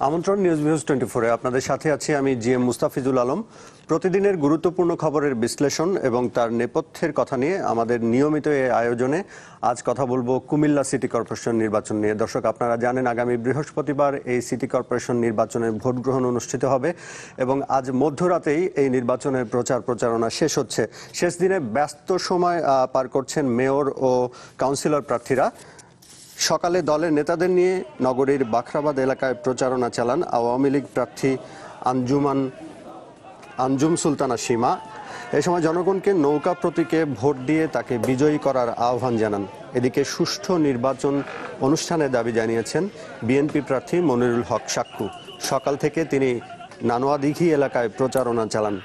আমন্ত্রণ news views 24-এ আপনাদের সাথে আছি আমি জিএম মুস্তাফিজুল আলম। প্রতিদিনের গুরুত্বপূর্ণ খবরের বিশ্লেষণ এবং তার নেপথ্যের কথা নিয়ে আমাদের নিয়মিত এই আয়োজনে আজ কথা বলবো কুমিল্লা সিটি কর্পোরেশন নির্বাচন নিয়ে। দর্শক, আপনারা জানেন আগামী বৃহস্পতিবার এই সিটি কর্পোরেশন নির্বাচনে ভোট গ্রহণ অনুষ্ঠিত হবে এবং আজ মধ্যরাতেই এই নির্বাচনের প্রচারণা শেষ হচ্ছে। শেষ দিনে ব্যস্ত সময় পার করছেন মেয়র ও কাউন্সিলর প্রার্থীরা। সকালে দলের নেতাদের নিয়ে নগরীর বাখরাবাদ এলাকায় প্রচারণা চালান আওয়ামী লীগ প্রার্থী আঞ্জুম সুলতানা সীমা। এ সময় জনগণকে নৌকা প্রতীকে ভোট দিয়ে তাকে বিজয়ী করার আহ্বান জানান। এদিকে সুষ্ঠু নির্বাচন অনুষ্ঠানের দাবি জানিয়েছেন বিএনপি প্রার্থী মনিরুল হক সাক্কু। সকাল থেকে তিনি নানোয়াদিঘি এলাকায় প্রচারণা চালান।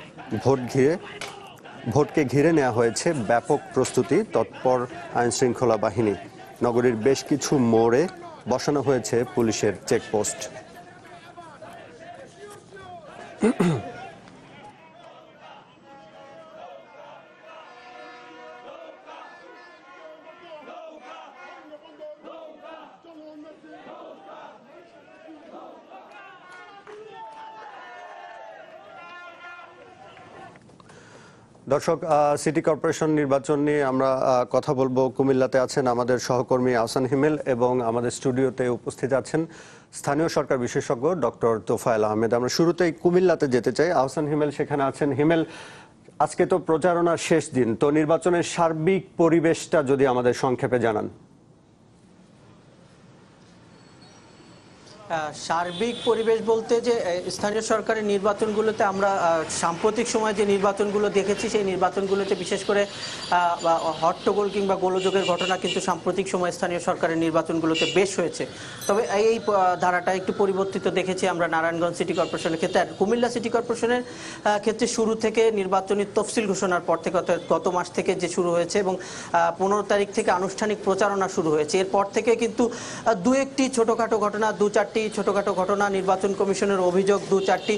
ভোটকে ঘিরে নেওয়া হয়েছে ব্যাপক প্রস্তুতি, তৎপর আইনশৃঙ্খলা বাহিনী। নগরীর বেশ কিছু মোড়ে বসানো হয়েছে পুলিশের চেকপোস্ট। দর্শক, সিটি কর্পোরেশন নির্বাচন নিয়ে আমরা কথা বলবো। কুমিল্লাতে আছেন আমাদের সহকর্মী আহসান হিমেল এবং আমাদের স্টুডিওতে উপস্থিত আছেন স্থানীয় সরকার বিশেষজ্ঞ ডক্টর তোফায়েল আহমেদ। আমরা শুরুতেই কুমিল্লাতে যেতে চাই। আহসান হিমেল সেখানে আছেন। হিমেল, আজকে তো প্রচারণার শেষ দিন, তো নির্বাচনের সার্বিক পরিবেশটা যদি আমাদের সংক্ষেপে জানান। সার্বিক পরিবেশ বলতে যে স্থানীয় সরকারের নির্বাচনগুলোতে আমরা সাম্প্রতিক সময়ে যে নির্বাচনগুলো দেখেছি সেই নির্বাচনগুলোতে বিশেষ করে হট্টগোল কিংবা গোলযোগের ঘটনা কিন্তু সাম্প্রতিক সময় স্থানীয় সরকারের নির্বাচনগুলোতে বেশ হয়েছে। তবে এই ধারাটা একটু পরিবর্তিত দেখেছি আমরা নারায়ণগঞ্জ সিটি কর্পোরেশনের ক্ষেত্রে। আর কুমিল্লা সিটি কর্পোরেশনের ক্ষেত্রে শুরু থেকে নির্বাচনী তফসিল ঘোষণার পর থেকে গত মাস থেকে যে শুরু হয়েছে এবং 15 তারিখ থেকে আনুষ্ঠানিক প্রচারণা শুরু হয়েছে। এরপর থেকে কিন্তু দু একটি ছোটোখাটো ঘটনা, দু চারটি ছোটখাটো ঘটনা, নির্বাচন কমিশনের অভিযোগ দু চারটি,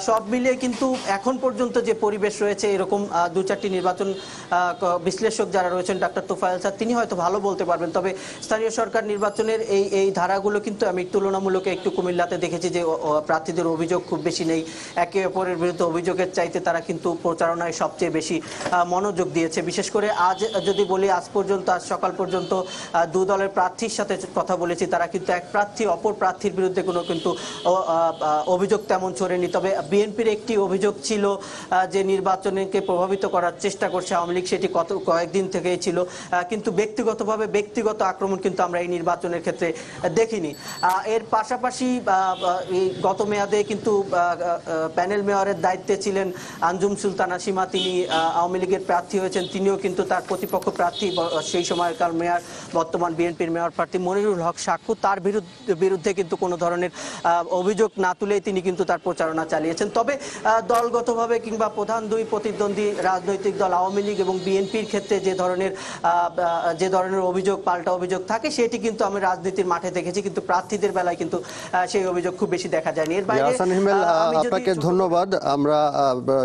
সব মিলিয়ে কিন্তু এখন পর্যন্ত যে পরিবেশ রয়েছে এরকম দু চারটি নির্বাচন বিশ্লেষক যারা রয়েছেন, ডাক্তার তোফায়েল স্যার তিনি হয়তো ভালো বলতে পারবেন। তবে স্থানীয় সরকার নির্বাচনের এই ধারাগুলো কিন্তু আমি তুলনামূলক একটু কুমিল্লাতে দেখেছি যে প্রার্থীদের অভিযোগ খুব বেশি নেই। একে অপরের বিরুদ্ধে অভিযোগের চাইতে তারা কিন্তু প্রচারণায় সবচেয়ে বেশি মনোযোগ দিয়েছে। বিশেষ করে আজ যদি বলি, আজ সকাল পর্যন্ত দু দলের প্রার্থীর সাথে কথা বলেছি, তারা কিন্তু এক প্রার্থী অপর প্রার্থীর বিরুদ্ধে কোনো কিন্তু অভিযোগ তেমন ছড়েনি। তবে বিএনপির একটি অভিযোগ ছিল যে নির্বাচনকে প্রভাবিত করার চেষ্টা করছে আওয়ামী লীগ, সেটি কয়েকদিন থেকেই ছিল, কিন্তু ব্যক্তিগত আক্রমণ কিন্তু আমরা এই নির্বাচনের ক্ষেত্রে দেখিনি। এর পাশাপাশি গত মেয়াদে কিন্তু প্যানেল মেয়রের দায়িত্বে ছিলেন আঞ্জুম সুলতানা সীমা, তিনি আওয়ামী লীগের প্রার্থী হয়েছেন। তিনিও কিন্তু তার প্রতিপক্ষ প্রার্থী সেই সময়কার মেয়র, বর্তমান বিএনপির মেয়র প্রার্থী মনিরুল হক সাক্কু, তার বিরুদ্ধে কিন্তু কোনো ধরনের অভিযোগ না তুলেই তিনি কিন্তু তার প্রচারণা চালিয়েছেন। তবে দলগতভাবে কিংবা প্রধান দুই প্রতিদ্বন্দ্বী রাজনৈতিক দল আওয়ামী লীগ এবং বিএনপির ক্ষেত্রে যে ধরনের অভিযোগ, পাল্টা অভিযোগ থাকে, সেটি কিন্তু আমি রাজনীতির মাঠে দেখেছি, কিন্তু প্রার্থীদের বেলায় কিন্তু সেই অভিযোগ খুব বেশি দেখা যায়নি। এর বাইরে আপনাকে ধন্যবাদ। আমরা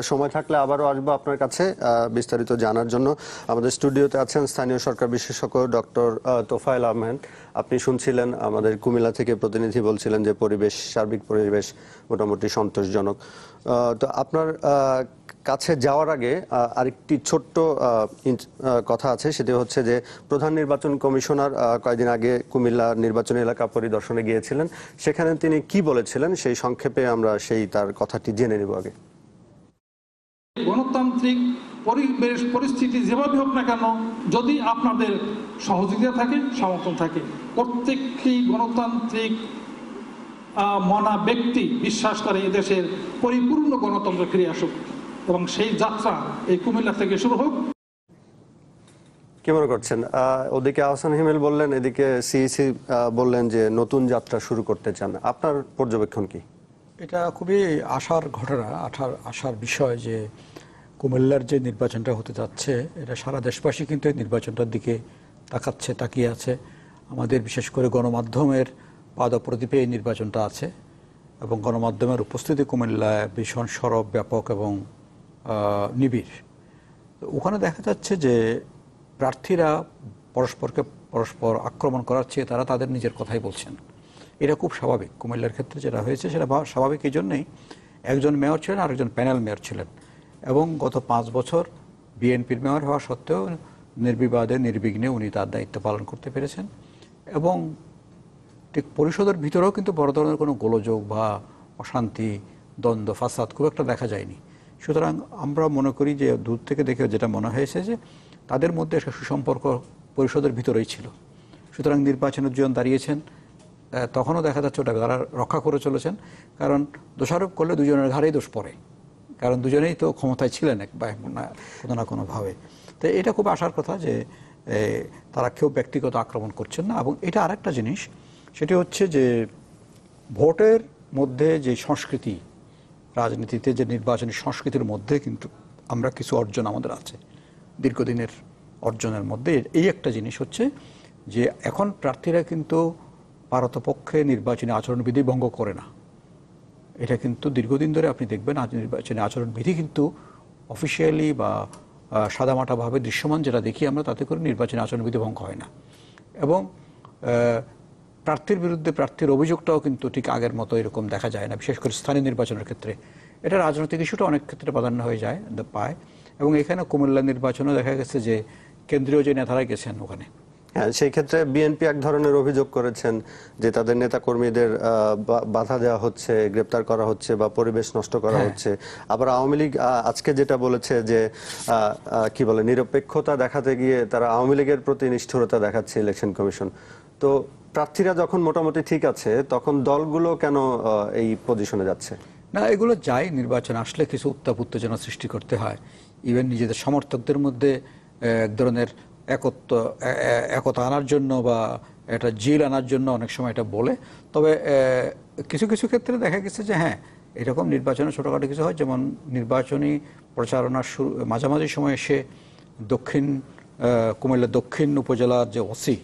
সময় থাকলে আবারও আসবো আপনার কাছে বিস্তারিত জানার জন্য। আমাদের স্টুডিওতে আছেন স্থানীয় সরকার বিশেষজ্ঞ ডক্টর তোফায়েল আহমেদ। আপনি শুনছিলেন আমাদের কুমিল্লা থেকে প্রতিনিধি বলছিলেন যে সার্বিক পরিবেশ মোটামুটি সন্তোষজনক। তো আপনার কাছে যাওয়ার আগে আরেকটি ছোট্ট কথা আছে, সেটি হচ্ছে যে প্রধান নির্বাচন কমিশনার কয়েকদিন আগে কুমিল্লা নির্বাচনী এলাকা পরিদর্শনে গিয়েছিলেন। সেখানে তিনি কি বলেছিলেন সেই সংক্ষেপে আমরা তার কথাটি জেনে নেব আগে। গণতান্ত্রিক পরিবেশ পরিস্থিতি যেভাবে হোক না কেন, যদি আপনাদের সহযোগিতা থাকে, সমর্থন থাকে, প্রত্যেকটি গণতান্ত্রিক মনা ব্যক্তি বিশ্বাস করে এদেশের পরিপূর্ণ গণতন্ত্র ফিরে আসুক এবং সেই যাত্রা এই কুমিল্লা থেকে শুরু হোক। কি মনে করছেন? ওদিকে আহসান হিমেল বললেন, এদিকে সিইসি বললেন যে নতুন যাত্রা শুরু করতে চান। আপনার পর্যবেক্ষণ কি? এটা খুবই আশার ঘটনা, আশার বিষয় যে কুমিল্লার যে নির্বাচনটা হতে যাচ্ছে, এটা সারা দেশবাসী কিন্তু এই নির্বাচনটার দিকে তাকিয়ে আছে। আমাদের বিশেষ করে গণমাধ্যমের পাদপ্রদীপে এই নির্বাচনটা আছে এবং গণমাধ্যমের উপস্থিতি কুমিল্লায় ভীষণ সরব, ব্যাপক এবং নিবিড়। ওখানে দেখা যাচ্ছে যে প্রার্থীরা পরস্পর আক্রমণ করার চেয়ে তারা তাদের নিজের কথাই বলছেন। এটা খুব স্বাভাবিক। কুমিল্লার ক্ষেত্রে যেটা হয়েছে সেটা স্বাভাবিক এই জন্যই, একজন মেয়র ছিলেন আর একজন প্যানেল মেয়র ছিলেন, এবং গত 5 বছর বিএনপির মেয়র হওয়া সত্ত্বেও নির্বিবাদে নির্বিঘ্নে উনি তার দায়িত্ব পালন করতে পেরেছেন। এবং ঠিক পরিষদের ভিতরেও কিন্তু বড় ধরনের কোনো গোলযোগ বা অশান্তি, দ্বন্দ্ব, ফাসাদ খুব একটা দেখা যায়নি। সুতরাং আমরা মনে করি যে দূর থেকে দেখে যেটা মনে হয়েছে যে তাদের মধ্যে একটা সুসম্পর্ক পরিষদের ভিতরেই ছিল। সুতরাং নির্বাচনের জন্য দাঁড়িয়েছেন, তখনও দেখা যাচ্ছে ওটা তারা রক্ষা করে চলেছেন। কারণ দোষারোপ করলে দুজনের ঘাড়েই দোষ পড়ে, কারণ দুজনেই তো ক্ষমতায় ছিলেন কোনো না কোনোভাবে। তো এটা খুব আশার কথা যে তারা কেউ ব্যক্তিগত আক্রমণ করছেন না। এবং এটা আরেকটা জিনিস, সেটি হচ্ছে যে ভোটের মধ্যে যে সংস্কৃতি, রাজনীতিতে যে নির্বাচনী সংস্কৃতির মধ্যে কিন্তু আমরা কিছু অর্জন আমাদের আছে দীর্ঘদিনের অর্জনের মধ্যে। এই একটা জিনিস হচ্ছে যে এখন প্রার্থীরা কিন্তু পারতপক্ষে নির্বাচনী আচরণবিধি ভঙ্গ করে না। এটা কিন্তু দীর্ঘদিন ধরে আপনি দেখবেন নির্বাচনী আচরণবিধি কিন্তু অফিসিয়ালি বা সাদামাটাভাবে দৃশ্যমান যেটা দেখি আমরা, তাতে করে নির্বাচনী আচরণবিধি ভঙ্গ হয় না। এবং প্রার্থীর বিরুদ্ধে প্রার্থীর অভিযোগটাও কিন্তু ঠিক আগের মতো এরকম দেখা যায় না, বিশেষ করে স্থানীয় নির্বাচনের ক্ষেত্রে। এটা রাজনৈতিক ইস্যুটা অনেক ক্ষেত্রে প্রাধান্য হয়ে যায় পায়। এবং এখানে কুমিল্লা নির্বাচনেও দেখা গেছে যে কেন্দ্রীয় যে নেতারা গেছেন ওখানে, হ্যাঁ, সেই ক্ষেত্রে বিএনপি এক ধরনের অভিযোগ করেছেন যে তাদের নেতাকর্মীদের বাধা দেওয়া হচ্ছে, গ্রেপ্তার করা হচ্ছে বা পরিবেশ নষ্ট করা হচ্ছে। আবার আওয়ামী লীগ আজকে যেটা বলেছে যে কি বলে, নিরপেক্ষতা দেখাতে গিয়ে তারা আওয়ামী লীগের প্রতি নিষ্ঠুরতা দেখাচ্ছে ইলেকশন কমিশন। তো প্রার্থীরা যখন মোটামুটি ঠিক আছে, তখন দলগুলো কেন এই পজিশনে যাচ্ছে? না, এগুলো যাই নির্বাচন আসলে কিছু উত্তাপ উত্তেজনা সৃষ্টি করতে হয়। ইভেন নিজেদের সমর্থকদের মধ্যে এক ধরনের একতা আনার জন্য বা একটা জিল আনার জন্য অনেক সময় এটা বলে। তবে কিছু কিছু ক্ষেত্রে দেখা গেছে যে হ্যাঁ, এরকম নির্বাচনে ছোটোখাটো কিছু হয়। যেমন নির্বাচনী প্রচারণার মাঝামাঝি সময় এসে কুমিল্লা দক্ষিণ উপজেলার যে ওসি,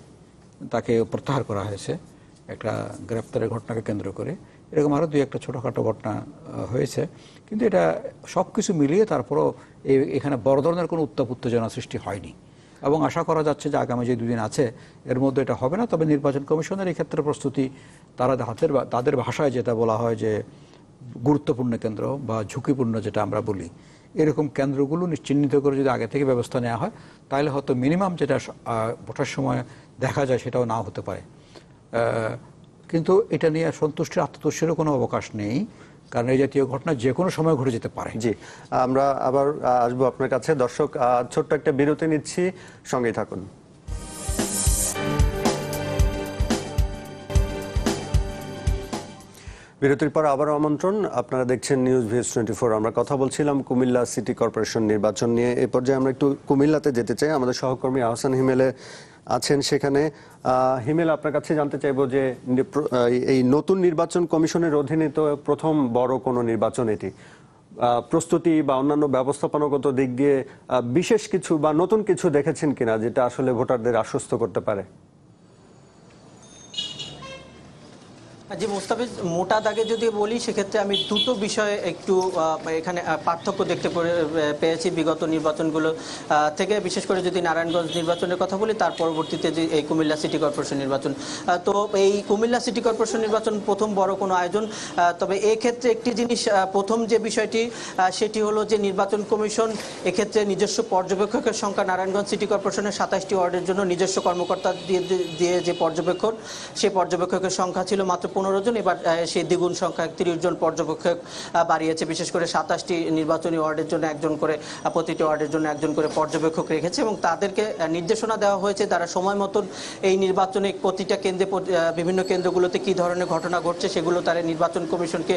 তাকে প্রত্যাহার করা হয়েছে একটা গ্রেপ্তারের ঘটনাকে কেন্দ্র করে। এরকম আরও 2-1টা ছোটোখাটো ঘটনা হয়েছে। কিন্তু এটা সব কিছু মিলিয়ে তারপরও এখানে বড় ধরনের কোনো উত্তাপ উত্তেজনা সৃষ্টি হয়নি। এবং আশা করা যাচ্ছে যে আগামী যে 2 দিন আছে এর মধ্যে এটা হবে না। তবে নির্বাচন কমিশনের এই ক্ষেত্রে প্রস্তুতি, তারা তাদের ভাষায় যেটা বলা হয় যে গুরুত্বপূর্ণ কেন্দ্র বা ঝুঁকিপূর্ণ যেটা আমরা বলি, এরকম কেন্দ্রগুলো চিহ্নিত করে যদি আগে থেকে ব্যবস্থা নেওয়া হয়, তাহলে হয়তো মিনিমাম যেটা ভোটের সময় দেখা যায় সেটাও নাও হতে পারে। কিন্তু এটা নিয়ে সন্তুষ্টির আত্মতুষ্টিরও কোনো অবকাশ নেই, কারণ এই জাতীয় ঘটনা যে কোনো সময় ঘটে যেতে পারে। জি, আমরা আবার আসবো আপনার কাছে। দর্শক, ছোট্ট একটা বিরতি নিচ্ছি, সঙ্গেই থাকুন। বিরতির পর আবার আমন্ত্রণ, আপনারা দেখছেন নিউজ ভিএস 24। আমরা কথা বলছিলাম কুমিল্লা সিটি কর্পোরেশন নির্বাচন নিয়ে। এই পর্যায়ে আমরা একটু কুমিল্লাতে যেতে চাই। আমাদের সহকর্মী আহসান হিমেলে আছেন সেখানে। হিমেল, আপনার কাছে জানতে চাইবো যে এই নতুন নির্বাচন কমিশনের অধীনে তো প্রথম বড় কোনো নির্বাচন এটি, প্রস্তুতি বা অন্যান্য ব্যবস্থাপনাগত দিক দিয়ে বিশেষ কিছু বা নতুন কিছু দেখেছেন কিনা যেটা আসলে ভোটারদের আশ্বস্ত করতে পারে? জি মুস্তাফিজ, মোটা দাগে যদি বলি সেক্ষেত্রে আমি দুটো বিষয়ে একটু এখানে পার্থক্য দেখতে পেয়েছি বিগত নির্বাচনগুলো থেকে। বিশেষ করে যদি নারায়ণগঞ্জ নির্বাচনের কথা বলি, তার পরবর্তীতে যে এই কুমিল্লা সিটি কর্পোরেশন নির্বাচন, তো এই কুমিল্লা সিটি কর্পোরেশন নির্বাচন প্রথম বড় কোনো আয়োজন। তবে এক্ষেত্রে একটি জিনিস, প্রথম যে বিষয়টি সেটি হলো যে নির্বাচন কমিশন এক্ষেত্রে নিজস্ব পর্যবেক্ষকের সংখ্যা নারায়ণগঞ্জ সিটি কর্পোরেশনের 27টি ওয়ার্ডের জন্য নিজস্ব কর্মকর্তা দিয়ে যে পর্যবেক্ষণ, সেই পর্যবেক্ষকের সংখ্যা ছিল মাত্র 15 জন। এবার সেই দ্বিগুণ সংখ্যা 30 জন পর্যবেক্ষক বাড়িয়েছে। বিশেষ করে 27টি নির্বাচনী ওয়ার্ডের জন্য একজন করে, প্রতিটি ওয়ার্ডের জন্য একজন করে পর্যবেক্ষক রেখেছে এবং তাদেরকে নির্দেশনা দেওয়া হয়েছে তারা সময় মতন এই নির্বাচনে প্রতিটা কেন্দ্রে, বিভিন্ন কেন্দ্রগুলোতে কি ধরনের ঘটনা ঘটছে সেগুলো তারা নির্বাচন কমিশনকে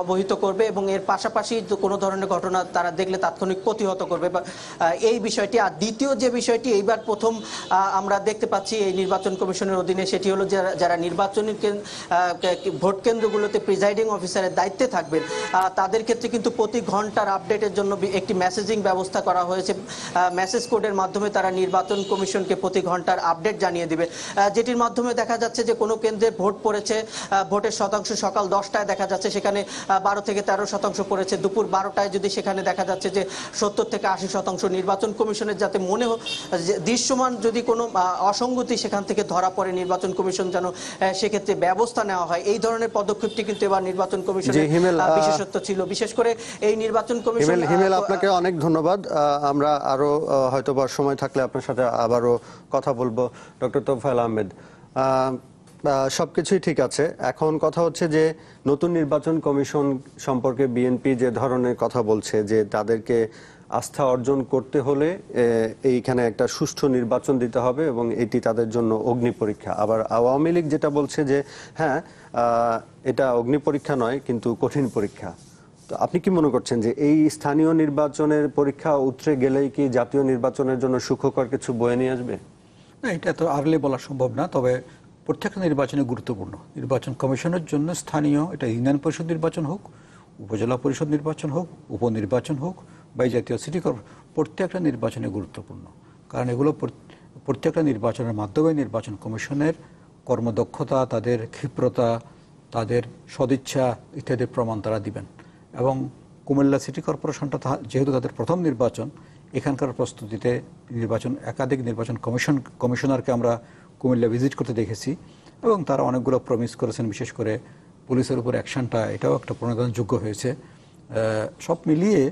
অবহিত করবে এবং এর পাশাপাশি কোনো ধরনের ঘটনা তারা দেখলে তাৎক্ষণিক প্রতিহত করবে এই বিষয়টি। আর দ্বিতীয় যে বিষয়টি এইবার প্রথম আমরা দেখতে পাচ্ছি এই নির্বাচন কমিশনের অধীনে, সেটি হলো যারা নির্বাচনী ভোট কেন্দ্রগুলোতে প্রিজাইডিং অফিসারের দায়িত্বে থাকবেন তাদের ক্ষেত্রে কিন্তু প্রতি ঘন্টার আপডেটের জন্য একটি মেসেজিং ব্যবস্থা করা হয়েছে। মেসেজ কোডের মাধ্যমে তারা নির্বাচন কমিশনকে প্রতি ঘন্টার আপডেট জানিয়ে দিবে, যেটির মাধ্যমে দেখা যাচ্ছে যে কোনো কেন্দ্রে ভোট পড়েছে, ভোটের শতাংশ সকাল 10টায় দেখা যাচ্ছে সেখানে 12 থেকে 13% পড়েছে, দুপুর 12টায় যদি সেখানে দেখা যাচ্ছে যে 70 থেকে 80%। নির্বাচন কমিশনের যাতে মনে দৃশ্যমান যদি কোনো অসঙ্গতি সেখান থেকে ধরা পড়ে, নির্বাচন কমিশন যেন সেক্ষেত্রে ব্যবস্থা নেওয়া হয়, এই ধরনের পদক্ষেপটি কিন্তু এবার নির্বাচন জি, কমিশনের হিমেল, বিশেষত্ব ছিল। বিশেষ করে এই নির্বাচন কমিশন হিমেল আপনাকে অনেক ধন্যবাদ। আমরা আরো হয়তো বা সময় থাকলে আপনার সাথে আবারও কথা বলবো। ডক্টর তোফায়েল আহমেদ, সবকিছুই ঠিক আছে, এখন কথা হচ্ছে যে নতুন নির্বাচন কমিশন সম্পর্কে বিএনপি যে ধরনের কথা বলছে যে তাদেরকে আস্থা অর্জন করতে হলে এইখানে একটা সুষ্ঠু নির্বাচন দিতে হবে এবং এটি তাদের জন্য অগ্নি পরীক্ষা। আবার আওয়ামী লীগ যেটা বলছে যে হ্যাঁ, এটা অগ্নি পরীক্ষা নয় কিন্তু কঠিন পরীক্ষা। তো আপনি কি মনে করছেন যে এই স্থানীয় নির্বাচনের পরীক্ষা উতরে গেলেই কি জাতীয় নির্বাচনের জন্য সুখকর কিছু বয়ে নিয়ে আসবে? না, এটা তো আর্লি বলা সম্ভব না, তবে প্রত্যেকটা নির্বাচনে গুরুত্বপূর্ণ। নির্বাচন কমিশনের জন্য স্থানীয়, এটা ইউনিয়ন পরিষদ নির্বাচন হোক, উপজেলা পরিষদ নির্বাচন হোক, উপনির্বাচন হোক বা জাতীয় সিটি কর্পোরেশন, প্রত্যেকটা নির্বাচনে গুরুত্বপূর্ণ। কারণ এগুলো প্রত্যেকটা নির্বাচনের মাধ্যমে নির্বাচন কমিশনের কর্মদক্ষতা, তাদের ক্ষিপ্রতা, তাদের সদিচ্ছা ইত্যাদি প্রমাণ তারা দিবেন। এবং কুমিল্লা সিটি কর্পোরেশনটা যেহেতু তাদের প্রথম নির্বাচন, এখানকার প্রস্তুতিতে একাধিক নির্বাচন কমিশনারকে আমরা কুমিল্লা ভিজিট করতে দেখেছি এবং তারা অনেকগুলো প্রমিস করেছেন। বিশেষ করে পুলিশের উপর অ্যাকশনটা, এটাও একটা প্রণোদনযোগ্য হয়েছে। সব মিলিয়ে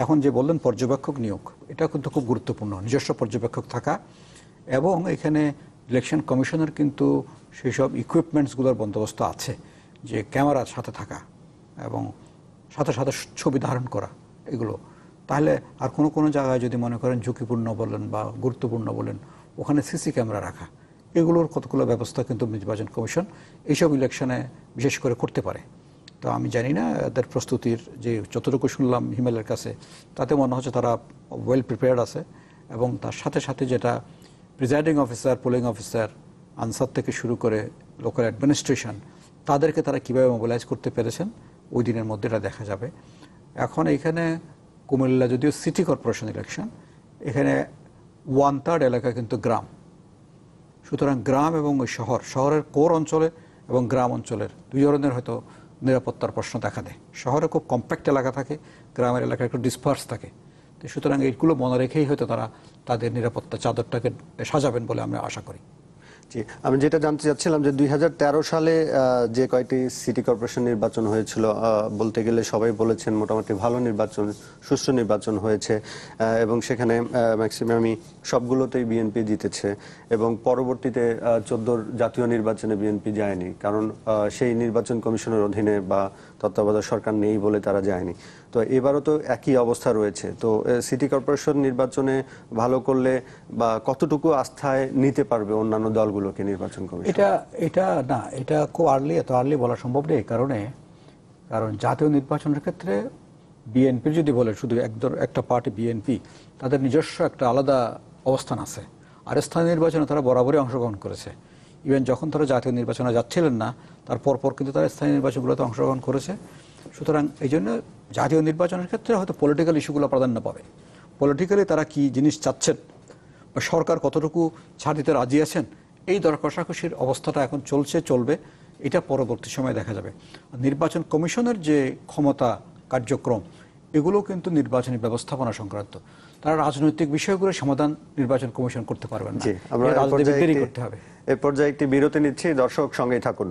এখন যে বললেন পর্যবেক্ষক নিয়োগ, এটা কিন্তু খুব গুরুত্বপূর্ণ, নিজস্ব পর্যবেক্ষক থাকা। এবং এখানে ইলেকশন কমিশনের কিন্তু সেই সব ইকুইপমেন্টসগুলোর বন্দোবস্ত আছে, যে ক্যামেরার সাথে থাকা এবং সাথে সাথে ছবি ধারণ করা, এগুলো। তাহলে আর কোনো জায়গায় যদি মনে করেন ঝুঁকিপূর্ণ বলেন বা গুরুত্বপূর্ণ বলেন, ওখানে সিসি ক্যামেরা রাখা, এগুলোর কতগুলো ব্যবস্থা কিন্তু নির্বাচন কমিশন এইসব ইলেকশনে বিশেষ করে করতে পারে। তো আমি জানি না এদের প্রস্তুতির যে যতটুকু শুনলাম হিমেলের কাছে, তাতে মনে হচ্ছে তারা ওয়েল প্রিপেয়ার্ড আছে। এবং তার সাথে সাথে যেটা presiding officer, polling officer, answer থেকে শুরু করে লোকাল অ্যাডমিনিস্ট্রেশন, তাদেরকে তারা কীভাবে মোবিলাইজ করতে পেরেছেন ওই দিনের মধ্যে এটা দেখা যাবে। এখন এখানে কুমিল্লা যদিও সিটি কর্পোরেশন ইলেকশন, এখানে 1/3 এলাকা কিন্তু গ্রাম। সুতরাং গ্রাম এবং ওই শহরের কোর অঞ্চলে এবং গ্রাম অঞ্চলের দুই ধরনের হয়তো নিরাপত্তার প্রশ্ন দেখা দেয়। শহরে খুব কম্প্যাক্ট এলাকা থাকে, গ্রামের এলাকা একটু ডিসপার্স থাকে। তো সুতরাং এইগুলো মনে রেখেই হয়তো তারা তাদের নিরাপত্তা চাদরটাকে সাজাবেন বলে আমরা আশা করি। জি, আমি যেটা জানতে চাচ্ছিলাম যে 2013 সালে যে কয়টি সিটি কর্পোরেশন নির্বাচন হয়েছিল, বলতে গেলে সবাই বলেছেন মোটামুটি ভালো নির্বাচন, সুষ্ঠু নির্বাচন হয়েছে এবং সেখানে ম্যাক্সিমামই সবগুলোতেই বিএনপি জিতেছে এবং পরবর্তীতে 14 জাতীয় নির্বাচনে বিএনপি যায়নি, কারণ সেই নির্বাচন কমিশনের অধীনে বা তত্ত্বাবধায়ক সরকার নেই বলে তারা যায়নি। তো এবারও তো একই অবস্থা রয়েছে। তো সিটি কর্পোরেশন নির্বাচনে ভালো করলে বা কতটুকু আস্থায় নিতে পারবে অন্যান্য দলগুলোকে নির্বাচন কমিশন? এটা খুব এত আর্লি বলা সম্ভব নেই। কারণ জাতীয় নির্বাচনের ক্ষেত্রে বিএনপির যদি বলে শুধু একটা পার্টি বিএনপি, তাদের নিজস্ব একটা আলাদা অবস্থান আছে। আর স্থানীয় নির্বাচনে তারা বরাবরই অংশগ্রহণ করেছে। ইভেন যখন তারা জাতীয় নির্বাচনে যাচ্ছিলেন না, তার পরপর কিন্তু তারা স্থানীয় নির্বাচনগুলোতে অংশগ্রহণ করেছে। সুতরাং এই জন্য জাতীয় নির্বাচনের ক্ষেত্রে হয়তো পলিটিক্যাল ইস্যুগুলো প্রাধান্য পাবে। পলিটিক্যালি তারা কি জিনিস চাচ্ছেন বা সরকার কতটুকু ছাড় দিতে রাজি আছেন, এই দর কষাকষির অবস্থাটা এখন চলবে। এটা পরবর্তী সময়ে দেখা যাবে। নির্বাচন কমিশনের যে ক্ষমতা, কার্যক্রম, এগুলো কিন্তু নির্বাচনী ব্যবস্থাপনা সংক্রান্ত। তারা রাজনৈতিক বিষয়গুলো সমাধান নির্বাচন কমিশন করতে পারবেন না, রাজনীতিবিদদেরই করতে হবে। এই পর্যায়ে একটি বিরতি নিচ্ছি, দর্শক সঙ্গেই থাকুন।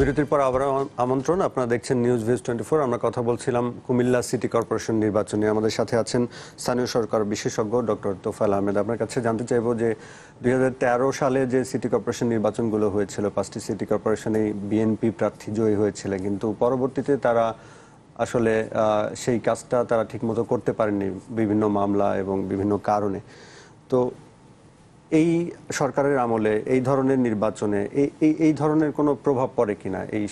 বিরতির পর আবার আমন্ত্রণ, আপনারা দেখছেন নিউজ ভিউজ 24। আমরা কথা বলছিলাম কুমিল্লা সিটি কর্পোরেশন নির্বাচনে। আমাদের সাথে আছেন স্থানীয় সরকার বিশেষজ্ঞ ডক্টর তোফায়েল আহমেদ। আপনার কাছে জানতে চাইবো যে 2013 সালে যে সিটি কর্পোরেশন নির্বাচনগুলো হয়েছিল, 5টি সিটি কর্পোরেশনে বিএনপি প্রার্থী জয়ী হয়েছিল, কিন্তু পরবর্তীতে তারা আসলে সেই কাজটা তারা ঠিকমতো করতে পারেননি বিভিন্ন মামলা এবং বিভিন্ন কারণে। তো এই সরকারের আমলে এই ধরনের নির্বাচনে এই ধরনের কোনো প্রভাব পড়ে কিনা এই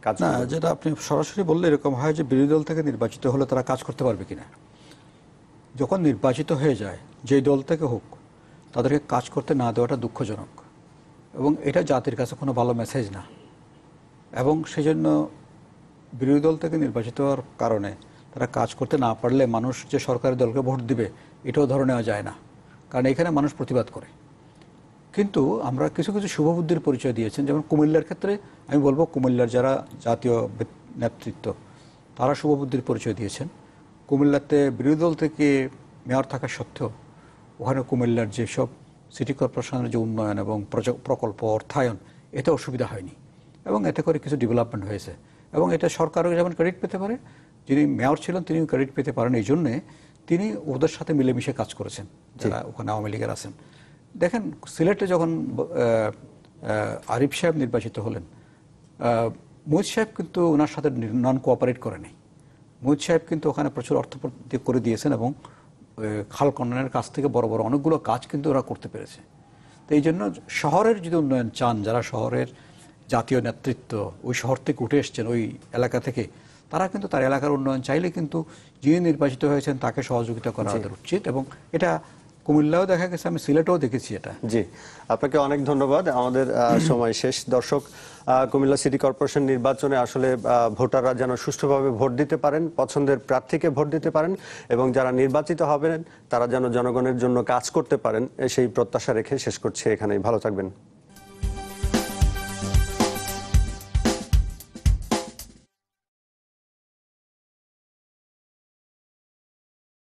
কাজ? না, যেটা আপনি সরাসরি বললে এরকম হয় যে বিরোধী দল থেকে নির্বাচিত হলে তারা কাজ করতে পারবে কিনা। যখন নির্বাচিত হয়ে যায় যেই দল থেকে হোক, তাদেরকে কাজ করতে না দেওয়াটা দুঃখজনক এবং এটা জাতির কাছে কোনো ভালো মেসেজ না। এবং সেই জন্য বিরোধী দল থেকে নির্বাচিত হওয়ার কারণে তারা কাজ করতে না পারলে মানুষ যে সরকারি দলকে ভোট দিবে এটাও ধরে নেওয়া যায় না, কারণ এখানে মানুষ প্রতিবাদ করে। কিন্তু আমরা কিছু কিছু শুভবুদ্ধির পরিচয় দিয়েছেন, যেমন কুমিল্লার ক্ষেত্রে আমি বলবো কুমিল্লার যারা জাতীয় নেতৃত্ব তারা শুভবুদ্ধির পরিচয় দিয়েছেন। কুমিল্লাতে বিরোধী দল থেকে মেয়র থাকা সত্ত্বেও ওখানে কুমিল্লার যেসব সিটি কর্পোরেশনের যে উন্নয়ন এবং প্রকল্প অর্থায়ন এতে অসুবিধা হয়নি এবং এতে করে কিছু ডেভেলপমেন্ট হয়েছে এবং এটা সরকারও যেমন ক্রেডিট পেতে পারে, যিনি মেয়র ছিলেন তিনিও ক্রেডিট পেতে পারেন, এই জন্যে তিনি ওদের সাথে মিলেমিশে কাজ করেছেন যারা ওখানে আওয়ামী লীগের আছেন। দেখেন সিলেটে যখন আরিফ সাহেব নির্বাচিত হলেন, মুহিত সাহেব কিন্তু ওনার সাথে নন কোঅপারেট করেনি। মুহিত সাহেব কিন্তু ওখানে প্রচুর অর্থ করে দিয়েছেন এবং খাল খননের কাছ থেকে বড় বড় অনেকগুলো কাজ কিন্তু ওরা করতে পেরেছে। তো এই জন্য শহরের যদি উন্নয়ন চান, যারা শহরের জাতীয় নেতৃত্ব ওই শহর থেকে উঠে এসছেন ওই এলাকা থেকে, তারা কিন্তু তার এলাকার উন্নয়ন চাইলে কিন্তু যিনি নির্বাচিত হয়েছেন তাকে সহযোগিতা করা আমাদের উচিত এবং এটা কুমিল্লাও দেখা গেছে, আমি সিলেটেও দেখেছি এটা। জি, আপনাকে অনেক ধন্যবাদ। আমাদের সময় শেষ। দর্শক, কুমিল্লা সিটি কর্পোরেশন নির্বাচনে আসলে ভোটাররা যেন সুষ্ঠুভাবে ভোট দিতে পারেন, পছন্দের প্রার্থীকে ভোট দিতে পারেন এবং যারা নির্বাচিত হবেন তারা যেন জনগণের জন্য কাজ করতে পারেন, সেই প্রত্যাশা রেখে শেষ করছি এখানেই। ভালো থাকবেন।